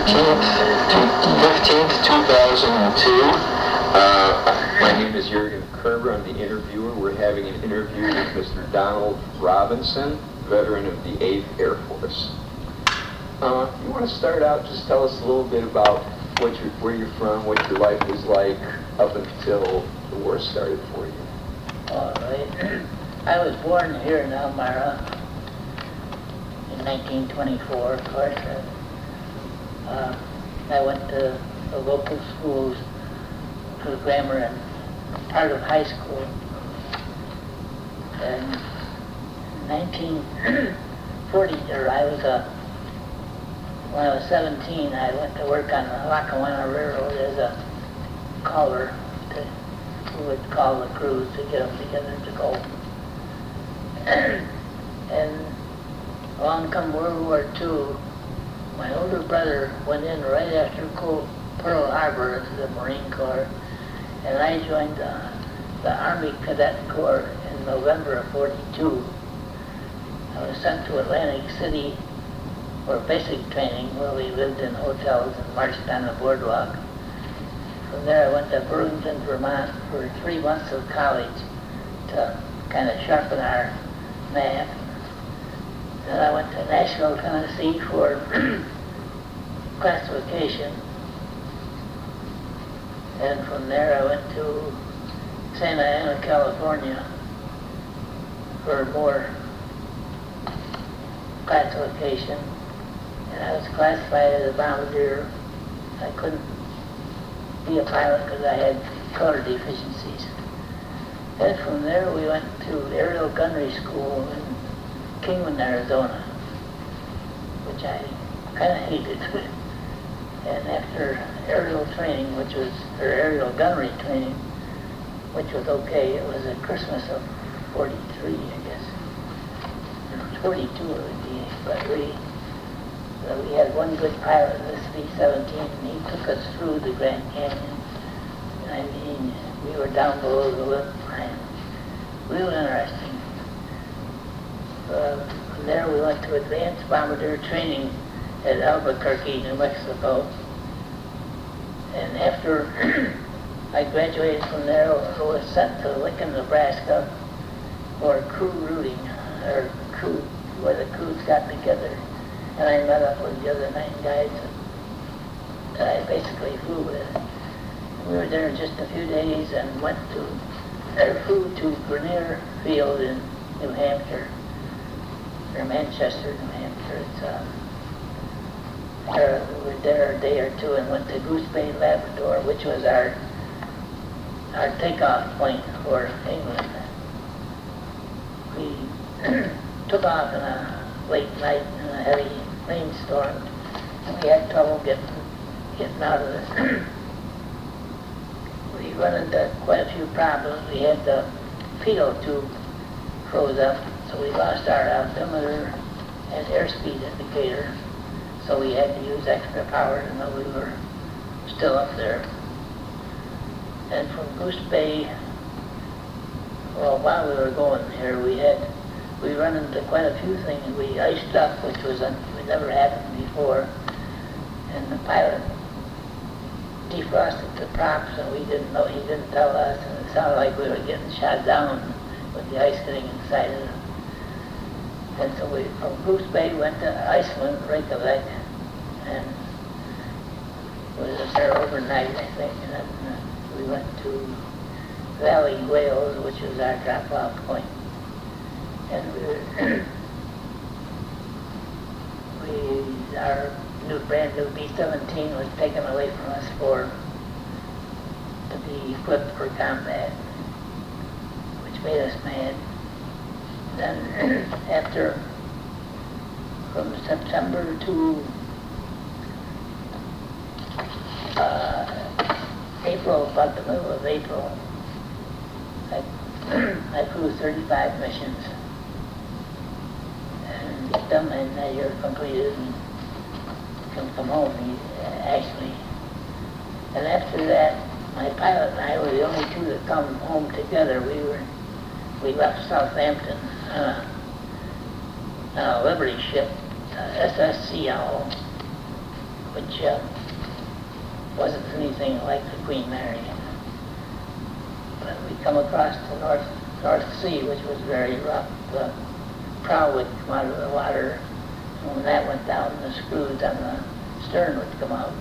15th, 2002. My name is Jürgen Kerber. I'm the interviewer. We're having an interview with Mr. Donald Robinson, veteran of the 8th Air Force. You want to start out, just tell us a little bit about where you're from, what your life was like up until the war started for you. All right. I was born here in Elmira in 1924, of course. I went to the local schools for grammar and part of high school. And in 1940, when I was 17, I went to work on the Lackawanna Railroad as a caller who would call the crews to get them together to go. And along come World War II, my older brother went in right after Pearl Harbor into the Marine Corps, and I joined the Army Cadet Corps in November of '42. I was sent to Atlantic City for basic training, where we lived in hotels and marched on the boardwalk. From there I went to Burlington, Vermont for 3 months of college to kind of sharpen our math. Then I went to Nashville, Tennessee for classification. And from there I went to Santa Ana, California for more classification. And I was classified as a Bombardier. I couldn't be a pilot because I had color deficiencies. And from there we went to aerial gunnery school in Kingman, Arizona, which I kind of hated. And after aerial training, aerial gunnery training, which was okay, it was the Christmas of '43, I guess. Or 42 it would be, but we had one good pilot, this B-17, and he took us through the Grand Canyon. I mean, we were down below the lip line. Real interesting. From there we went to advanced bombardier training at Albuquerque, New Mexico. And after I graduated from there, I was sent to Lincoln, Nebraska for crew routing, or crew, where the crews got together. And I met up with the other 9 guys that I basically flew with. And we were there just a few days and flew to Grenier Field in New Hampshire, or Manchester, New Hampshire. We were there a day or two and went to Goose Bay, Labrador, which was our takeoff point for England. We took off in a late night in a heavy rainstorm, and we had trouble getting out of it. We run into quite a few problems. We had the pitot tube froze up, so we lost our altimeter and airspeed indicator, so we had to use extra power to know we were still up there. And from Goose Bay, well, while we were going here, we run into quite a few things. We iced up, which never happened before, and the pilot defrosted the props, and we didn't know. He didn't tell us, and it sounded like we were getting shot down with the ice getting inside of it. And so we, from Goose Bay, went to Iceland, Reykjavik, and we was there overnight, I think, and then we went to Valley, Wales, which was our drop-off point. And our brand new B-17 was taken away from us to be equipped for combat, which made us mad. Then from September to April, about the middle of April, I flew 35 missions. And get them, and you're completed and can come home, actually. And after that, my pilot and I were the only 2 that come home together. We left Southampton on a Liberty ship, SS Seoul, which wasn't anything like the Queen Mary. But we come across the North Sea, which was very rough. The prow would come out of the water, and when that went down, the screws on the stern would come out.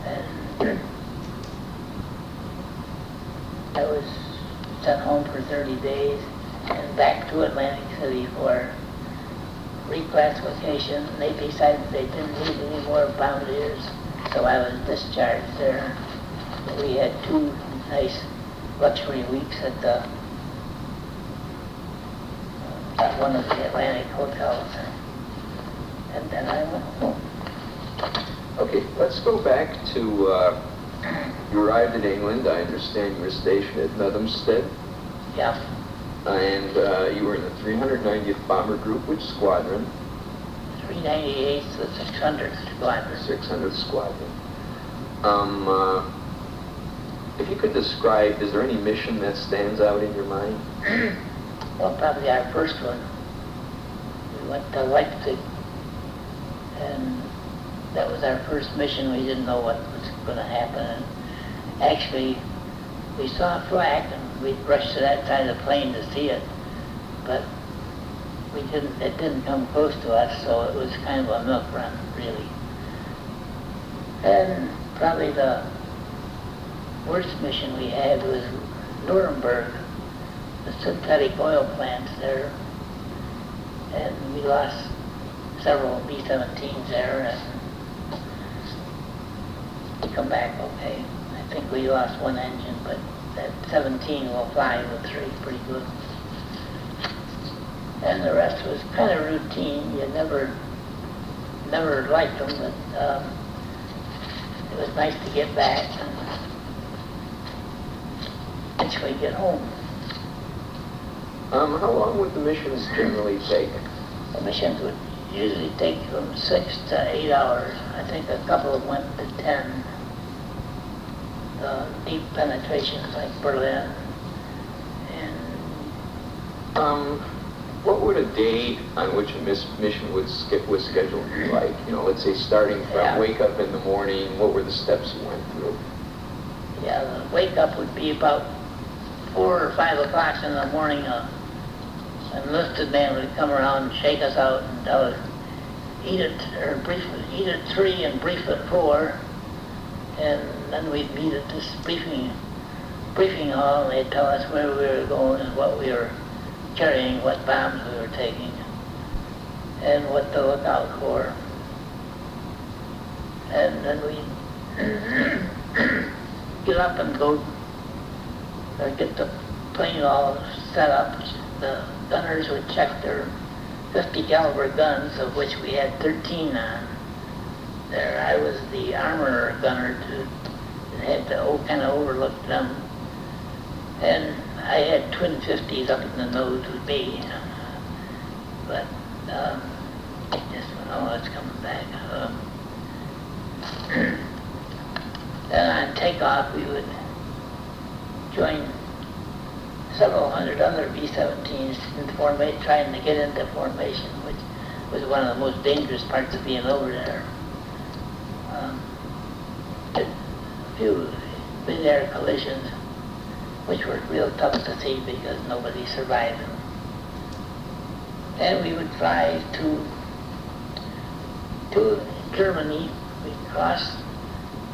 And I was sent home for 30 days and back to Atlantic City for reclassification. They decided they didn't need any more Bombardiers, so I was discharged there. We had 2 nice luxury weeks at one of the Atlantic hotels, and then I went home. Okay, let's go back to, you arrived in England. I understand you were stationed at Netherstead. Yeah. And you were in the 390th Bomber Group. Which squadron? 398th, the 600th Squadron. 600th Squadron. If you could describe, is there any mission that stands out in your mind? Well, probably our first one. We went to Leipzig, and that was our first mission. We didn't know what was going to happen. And actually, we saw a flag, and we rushed to that side of the plane to see it, but it didn't come close to us, so it was kind of a milk run, really. And probably the worst mission we had was Nuremberg, the synthetic oil plants there, and we lost several B-17s there, and we come back okay. I think we lost 1 engine, but that 17 will fly with 3 pretty good. And the rest was kind of routine. You never liked them, but it was nice to get back and eventually get home. How long would the missions generally take? The missions would usually take from 6 to 8 hours. I think a couple of went to 10. The deep penetrations like Berlin. And what would a day on which a mission was scheduled be like? You know, let's say starting from wake up in the morning, what were the steps you went through? Yeah, the wake up would be about 4 or 5 o'clock in the morning. An enlisted man would come around and shake us out and tell us, eat at 3 and brief at 4. And then we'd meet at this briefing hall, and they'd tell us where we were going and what we were carrying, what bombs we were taking, and what to look out for. And then we'd get up and go, or get the plane all set up. The gunners would check their 50 caliber guns, of which we had 13 on. There, I was the armorer gunner and had to kind of overlook them. And I had twin 50s up in the nose with me. But, it's coming back. Then on takeoff, we would join several hundred other B-17s in formation, trying to get into formation, which was one of the most dangerous parts of being over there. A few mid-air collisions, which were real tough to see because nobody survived them. And we would fly to Germany. We'd cross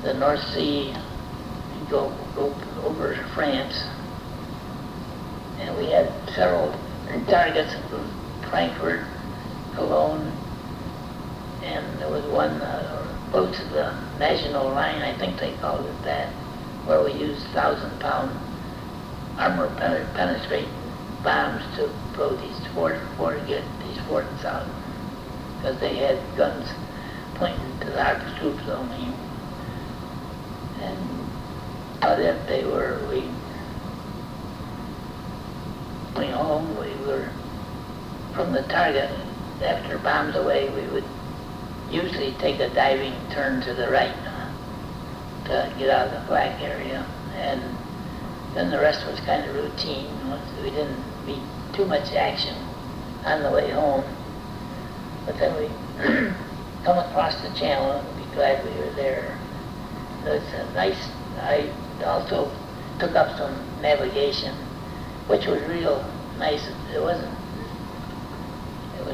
the North Sea and go over to France. And we had several targets from Frankfurt, Cologne, and there was one close to the national line, I think they called it that, where we used 1,000-pound armor penetrating bombs to blow these get these forts out, because they had guns pointing to our troops only. And out if they were, going home, we were from the target. After bombs away, we would usually take a diving turn to the right to get out of the flak area, and then the rest was kind of routine. We didn't meet too much action on the way home, but then we come across the channel and be glad we were there. It's a nice, I also took up some navigation, which was real nice. It was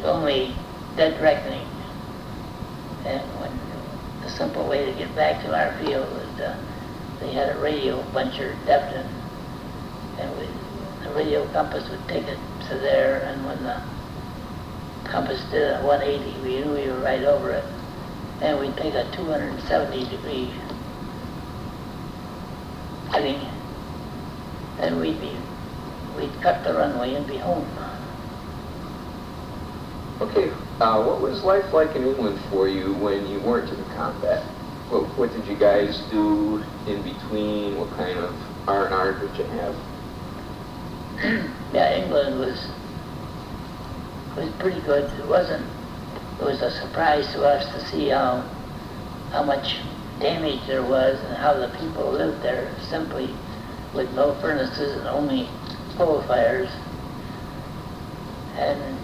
only dead reckoning. And when the simple way to get back to our field was they had a radio buncher definite, and the radio compass would take it to there, and when the compass did a 180, we knew we were right over it, and we'd take a 270-degree heading, and we'd cut the runway and be home. Okay, what was life like in England for you when you weren't in combat? What did you guys do in between? What kind of R&R did you have? Yeah, England was pretty good. It was a surprise to us to see how much damage there was and how the people lived there simply with no furnaces and only coal fires. And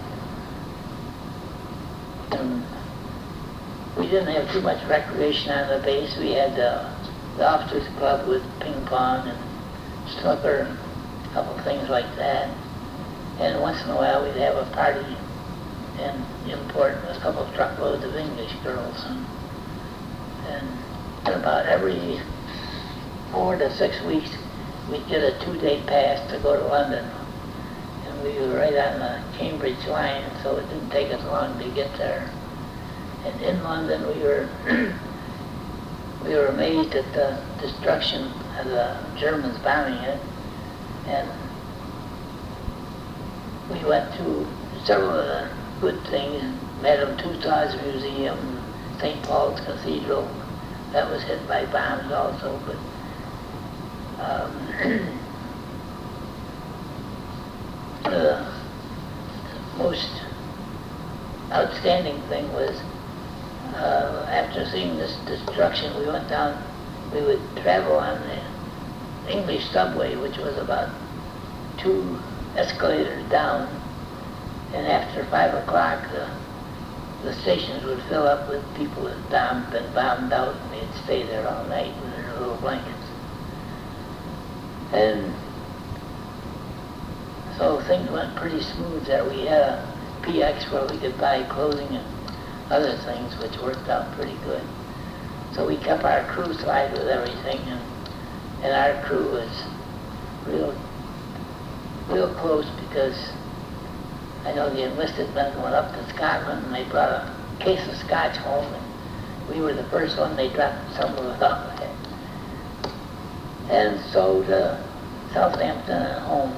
we didn't have too much recreation on the base. We had the officers' club with ping pong and snooker and a couple things like that. And once in a while we'd have a party and import a couple of truckloads of English girls. And about every 4 to 6 weeks we'd get a 2-day pass to go to London. And we were right on the Cambridge line, so it didn't take us long to get there. And in London we were amazed at the destruction of the Germans bombing it. And we went to several of the good things, Madame Tussauds Museum, St. Paul's Cathedral, that was hit by bombs also, but the most outstanding thing was after seeing this destruction, we went down, we would travel on the English subway, which was about 2 escalators down, and after 5 o'clock the stations would fill up with people that had been bombed out, and they'd stay there all night with their little blankets. And so things went pretty smooth there. We had a PX where we could buy clothing and other things, which worked out pretty good. So we kept our crew slide with everything, and our crew was real close, because I know the enlisted men went up to Scotland and they brought a case of scotch home, and we were the first one they dropped some of it off. And so to Southampton and home.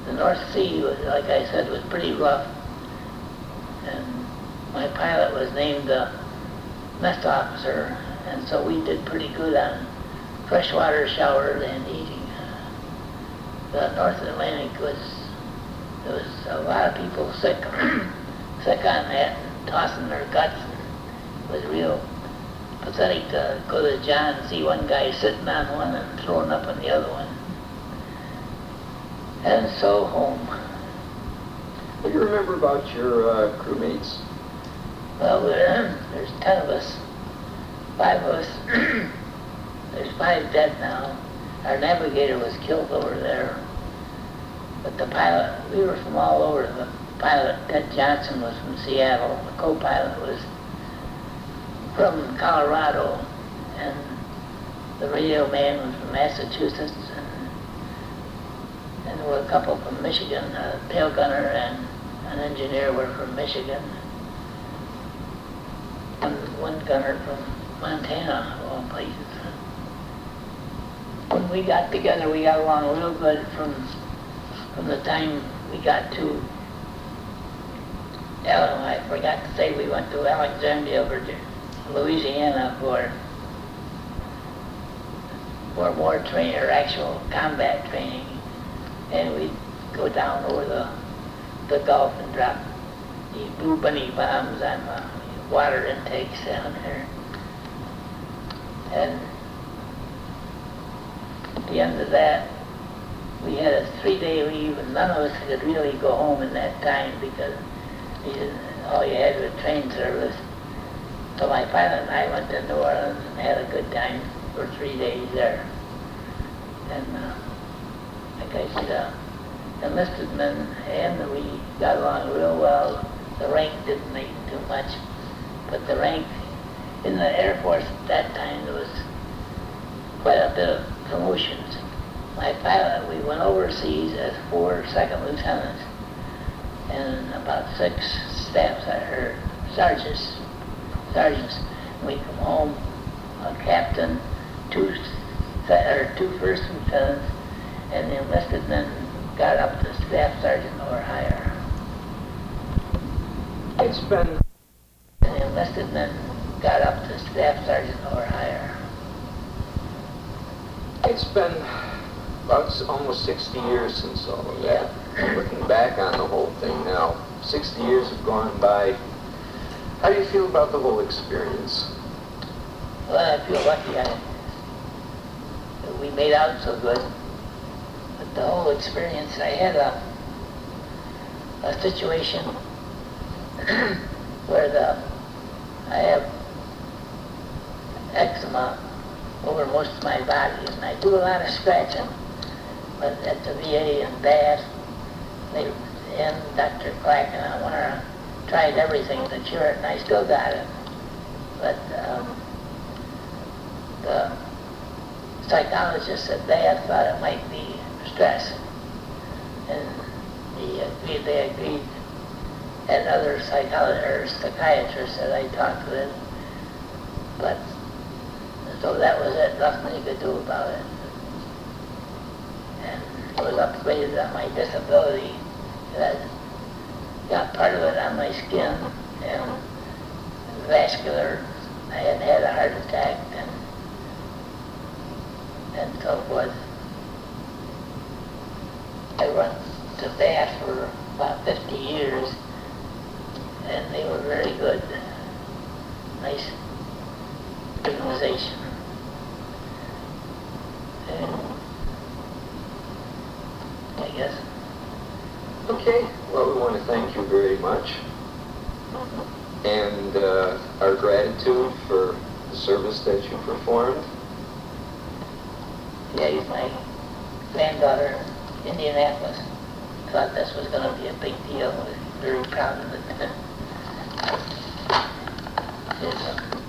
The North Sea, like I said, was pretty rough, and my pilot was named mess officer, and so we did pretty good on freshwater showers and eating. The North Atlantic there was a lot of people sick on that, and tossing their guts. It was real pathetic to go to John and see one guy sitting on one and throwing up on the other one. And so home. What do you remember about your crewmates? Well, there's 10 of us. 5 of us. There's 5 dead now. Our navigator was killed over there. But the pilot, we were from all over. The pilot, Ted Johnson, was from Seattle. The co-pilot was from Colorado. And the radio man was from Massachusetts. And there were a couple from Michigan. A tail gunner and an engineer were from Michigan. And one gunner from Montana, of all places. When we got together, we got along real good from the time we got to, I forgot to say we went to Alexandria, Louisiana for more training, or actual combat training. And we'd go down over the Gulf and drop these blue bunny bombs on the water intakes down there. And at the end of that, we had a 3-day leave, and none of us could really go home in that time, because all you had was train service. So my pilot and I went to New Orleans and had a good time for 3 days there. And like I said, enlisted men, and we got along real well. The rank didn't make too much, but the rank in the Air Force at that time, there was quite a bit of promotions. My pilot, we went overseas as 4 second lieutenants and about 6 staff or sergeants. We come home, a captain, 2 first lieutenants, and the enlisted men got up to staff sergeant or higher. It's been And the enlisted men got up to staff sergeant or higher. It's been about almost 60 years since all of that. Looking back on the whole thing now, 60 years have gone by. How do you feel about the whole experience? Well, I feel lucky that we made out so good. But the whole experience, I had a situation where I have eczema over most of my body, and I do a lot of scratching. But at the VA in Bath, and Dr. Clack and I tried everything to cure it, and I still got it. But the psychologist at Bath thought it might be stress, and they agreed. And other psychiatrists that I talked with, but so that was it, nothing you could do about it. And it was upgraded on my disability. That got part of it on my skin and vascular. I had a heart attack and so forth. I went to Bath for about 50 years, and they were very good. Nice organization. And I guess. Okay, well, we want to thank you very much, and our gratitude for the service that you performed. Yeah, my granddaughter in Indianapolis thought this was going to be a big deal. I was very proud of it. Yes.